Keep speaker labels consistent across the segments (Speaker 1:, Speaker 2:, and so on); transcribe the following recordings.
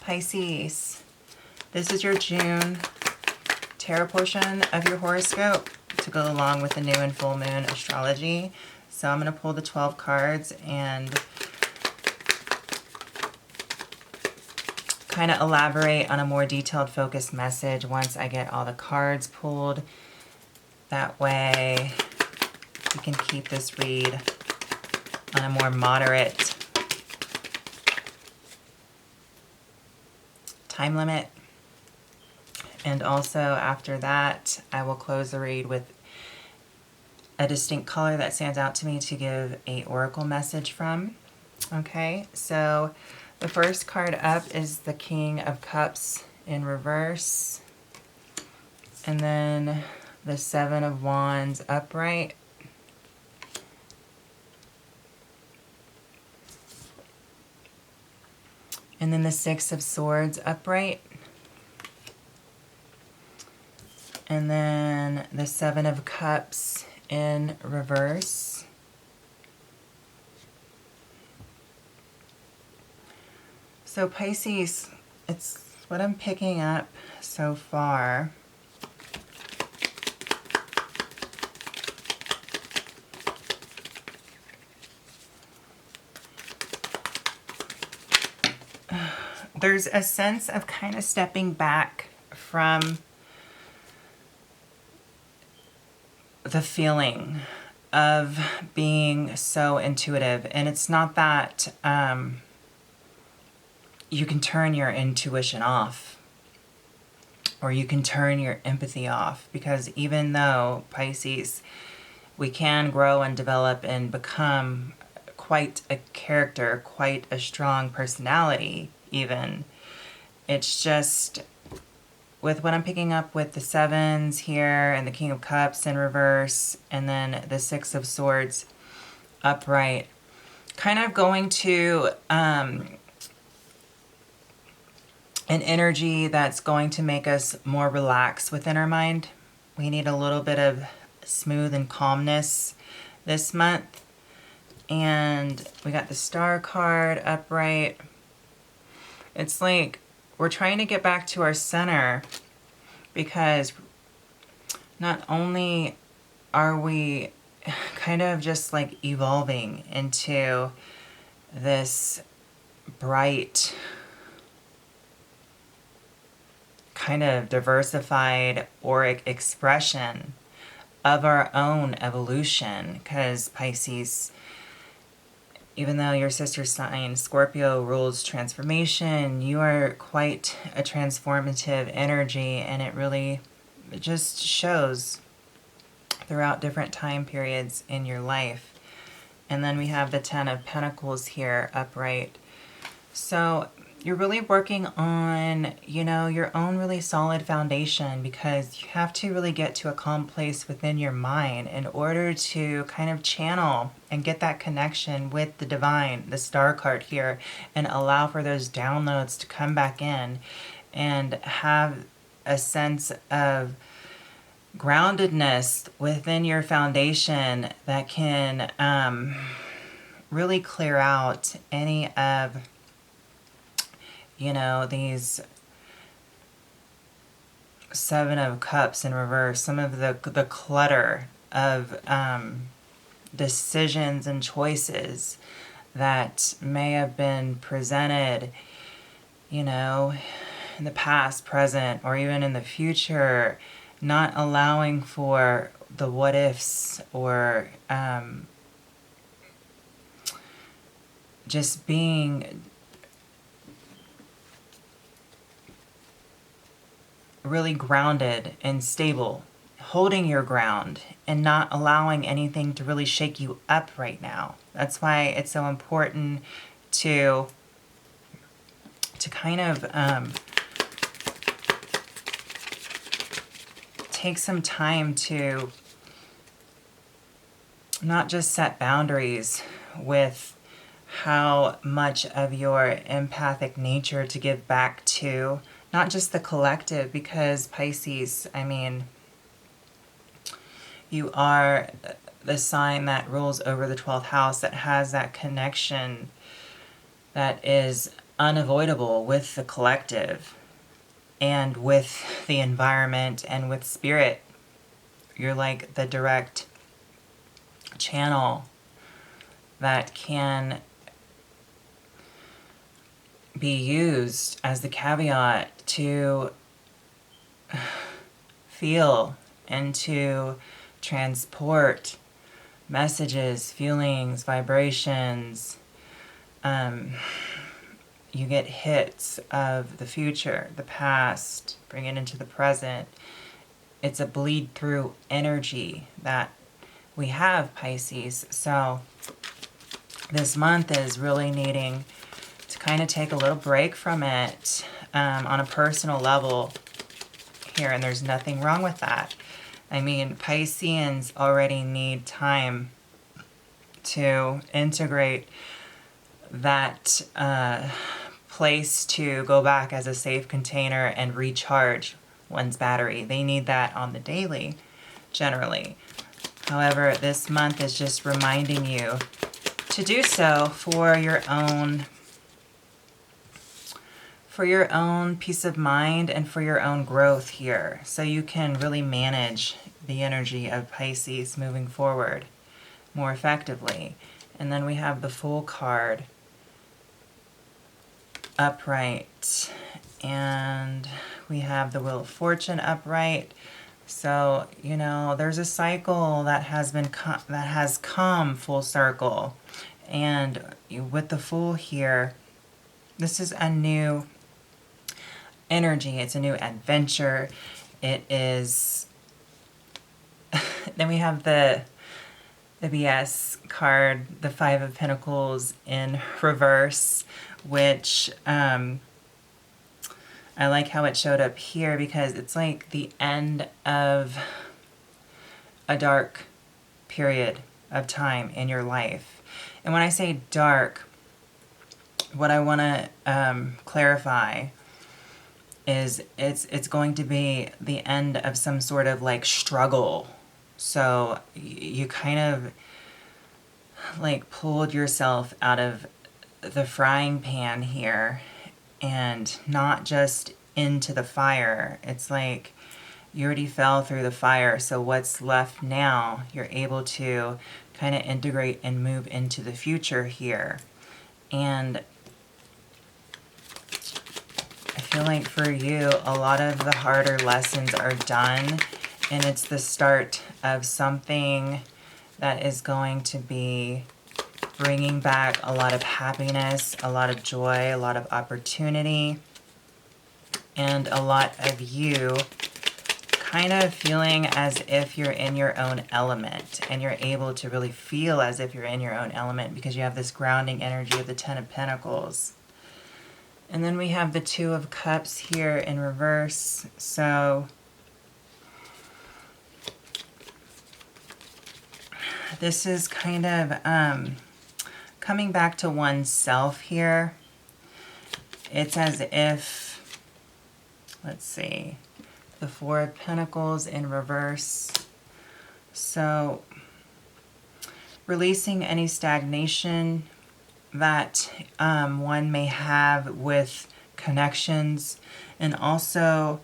Speaker 1: Pisces, this is your June tarot portion of your horoscope to go along with the new and full moon astrology. So I'm going to pull the 12 cards and kind of elaborate on a more detailed focused message once I get all the cards pulled. That way we can keep this read on a more moderate time limit. And also after that, I will close the read with a distinct color that stands out to me to give a oracle message from. Okay, so the first card up is the King of Cups in reverse. And then the Seven of Wands upright. And then the Six of Swords upright. And then the Seven of Cups in reverse. So Pisces, it's what I'm picking up so far. There's a sense of kind of stepping back from the feeling of being so intuitive. And it's not that you can turn your intuition off or you can turn your empathy off, because even though Pisces, we can grow and develop and become quite a character, quite a strong personality even, it's just with what I'm picking up with the sevens here and the King of Cups in reverse and then the Six of Swords upright, kind of going to an energy that's going to make us more relaxed within our mind. We need a little bit of smooth and calmness this month. And we got the Star card upright. It's like we're trying to get back to our center, because not only are we kind of just like evolving into this bright, kind of diversified auric expression of our own evolution, because Pisces, even though your sister sign Scorpio rules transformation, you are quite a transformative energy, and it just shows throughout different time periods in your life. And then we have the Ten of Pentacles here upright. So you're really working on, your own really solid foundation, because you have to really get to a calm place within your mind in order to kind of channel and get that connection with the divine, the Star card here, and allow for those downloads to come back in and have a sense of groundedness within your foundation that can really clear out any of these Seven of Cups in reverse, some of the clutter of decisions and choices that may have been presented, in the past, present, or even in the future, not allowing for the what ifs, or just being really grounded and stable, holding your ground and not allowing anything to really shake you up right now. That's why it's so important to kind of take some time to not just set boundaries with how much of your empathic nature to give back to not just the collective, because Pisces, you are the sign that rules over the 12th house, that has that connection that is unavoidable with the collective and with the environment and with spirit. You're like the direct channel that can be used as the caveat to feel and to transport messages, feelings, vibrations. You get hits of the future, the past, bring it into the present. It's a bleed through energy that we have, Pisces. So this month is really needing to kind of take a little break from it on a personal level here, and there's nothing wrong with that. I mean, Pisceans already need time to integrate that place to go back as a safe container and recharge one's battery. They need that on the daily, generally. However, this month is just reminding you to do so for your own peace of mind and for your own growth here, so you can really manage the energy of Pisces moving forward more effectively. And then we have the Fool card upright, and we have the Wheel of Fortune upright. So, you know, there's a cycle that has come full circle, and with the Fool here, this is a new energy. It's a new adventure. It is. Then we have the BS card, the Five of Pentacles in reverse, which I like how it showed up here because it's like the end of a dark period of time in your life. And when I say dark, what I want to clarify is it's going to be the end of some sort of like struggle. So you kind of like pulled yourself out of the frying pan here and not just into the fire. It's like you already fell through the fire, so what's left now, you're able to kind of integrate and move into the future here. And I feel like for you, a lot of the harder lessons are done, and it's the start of something that is going to be bringing back a lot of happiness, a lot of joy, a lot of opportunity, and a lot of you kind of feeling as if you're in your own element, and you're able to really feel as if you're in your own element because you have this grounding energy of the Ten of Pentacles. And then we have the Two of Cups here in reverse. So this is kind of coming back to oneself here. It's as if, let's see, the Four of Pentacles in reverse. So releasing any stagnation that one may have with connections. And also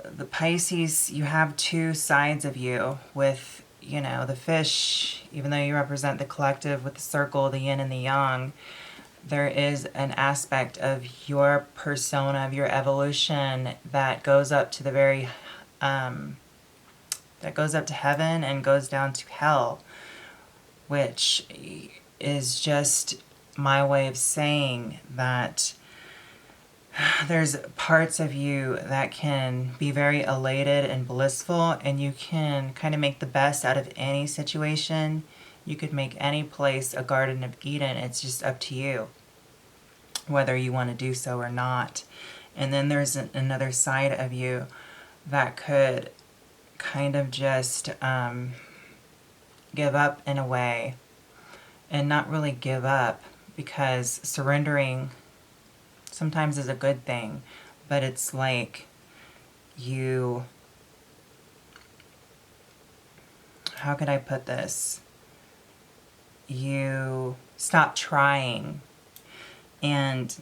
Speaker 1: the Pisces, you have two sides of you with, you know, the fish, even though you represent the collective with the circle, the yin and the yang, there is an aspect of your persona, of your evolution that goes up to the very, that goes up to heaven and goes down to hell, which is just my way of saying that there's parts of you that can be very elated and blissful, and you can kind of make the best out of any situation. You could make any place a Garden of Eden. It's just up to you whether you want to do so or not. And then there's another side of you that could kind of just give up in a way, and not really give up, because surrendering sometimes is a good thing, but it's like you, how could I put this? You stop trying, and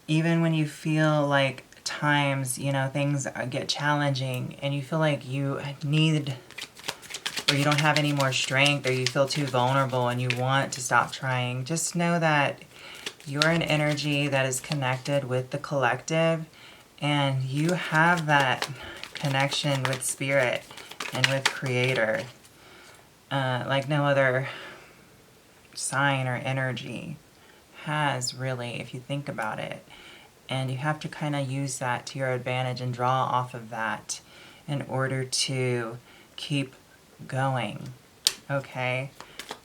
Speaker 1: even when you feel like times, things get challenging and you feel like you need, or you don't have any more strength, or you feel too vulnerable and you want to stop trying, just know that you're an energy that is connected with the collective, and you have that connection with spirit and with creator, like no other sign or energy has, really, if you think about it. And you have to kind of use that to your advantage and draw off of that in order to keep going, okay?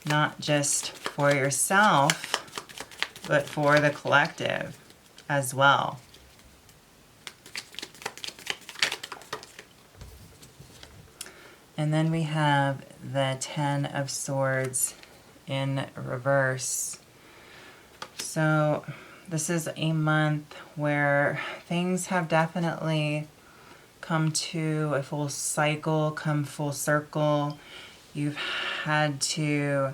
Speaker 1: Not just for yourself, but for the collective as well. And then we have the Ten of Swords in reverse. So this is a month where things have definitely come to a full cycle, come full circle. You've had to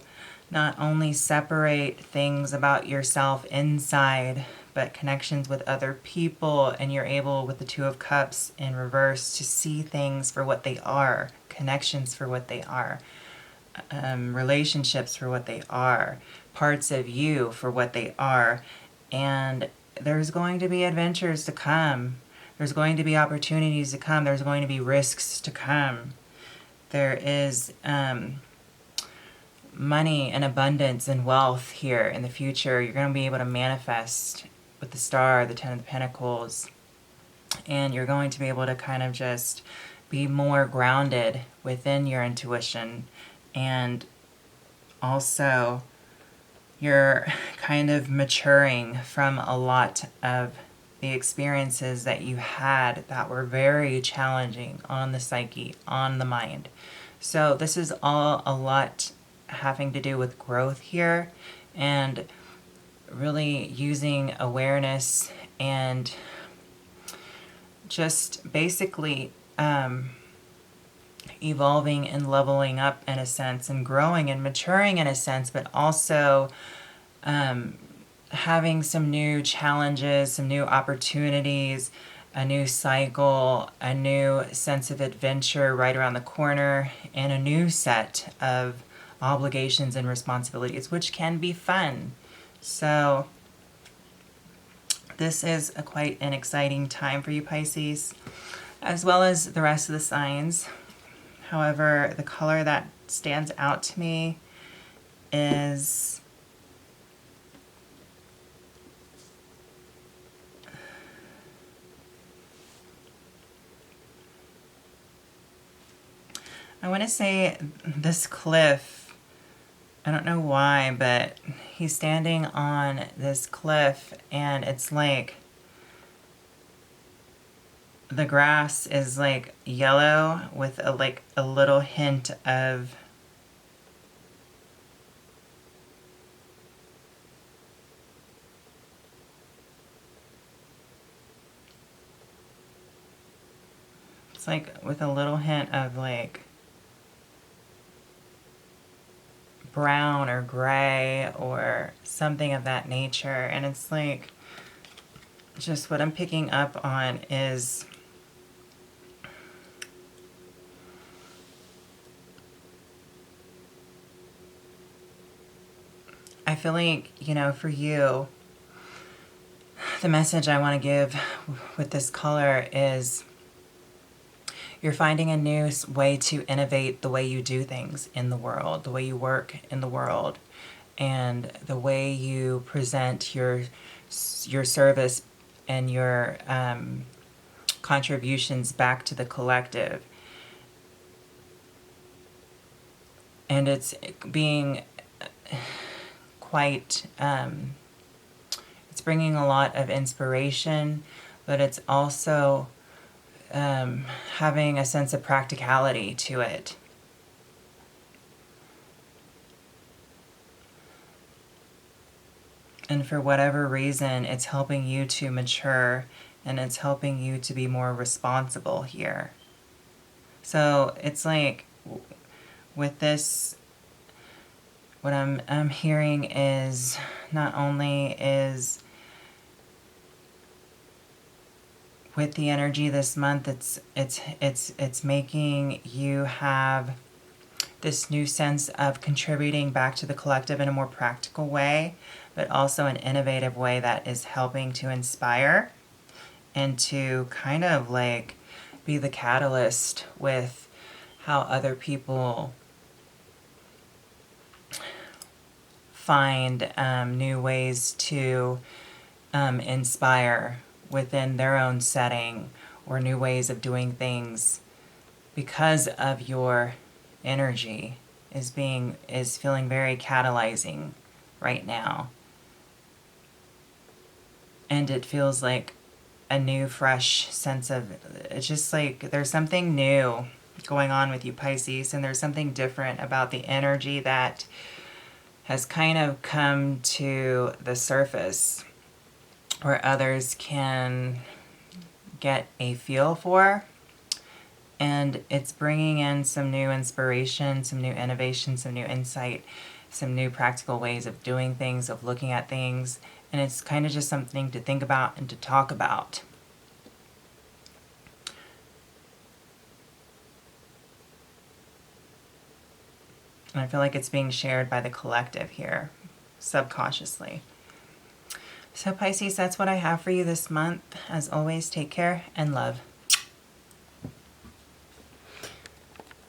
Speaker 1: not only separate things about yourself inside, but connections with other people, and you're able, with the Two of Cups in reverse, to see things for what they are, connections for what they are, relationships for what they are, parts of you for what they are. And there's going to be adventures to come. There's going to be opportunities to come. There's going to be risks to come. There is money and abundance and wealth here in the future. You're going to be able to manifest with the Star, the Ten of Pentacles. And you're going to be able to kind of just be more grounded within your intuition. And also, you're kind of maturing from a lot of the experiences that you had that were very challenging on the psyche, on the mind. So this is all a lot having to do with growth here, and really using awareness and just basically evolving and leveling up in a sense, and growing and maturing in a sense, but also having some new challenges, some new opportunities, a new cycle, a new sense of adventure right around the corner, and a new set of obligations and responsibilities, which can be fun. So this is quite an exciting time for you, Pisces, as well as the rest of the signs. However, the color that stands out to me is I want to say this cliff. I don't know why, but he's standing on this cliff, and it's like the grass is like yellow with a little hint of it's like with a little hint of like brown or gray or something of that nature. And it's like, just what I'm picking up on is I feel like, for you, the message I want to give with this color is you're finding a new way to innovate the way you do things in the world, the way you work in the world, and the way you present your service and your contributions back to the collective. And it's being quite, it's bringing a lot of inspiration, but it's also having a sense of practicality to it. And for whatever reason, it's helping you to mature, and it's helping you to be more responsible here. So it's like with this, what I'm hearing is not only is with the energy this month, it's making you have this new sense of contributing back to the collective in a more practical way, but also an innovative way that is helping to inspire and to kind of like be the catalyst with how other people find new ways to inspire within their own setting, or new ways of doing things, because of your energy is feeling very catalyzing right now. And it feels like a new, fresh sense of, it's just like there's something new going on with you, Pisces, and there's something different about the energy that has kind of come to the surface, where others can get a feel for. And it's bringing in some new inspiration, some new innovation, some new insight, some new practical ways of doing things, of looking at things. And it's kind of just something to think about and to talk about. And I feel like it's being shared by the collective here, subconsciously. So Pisces, that's what I have for you this month. As always, take care and love.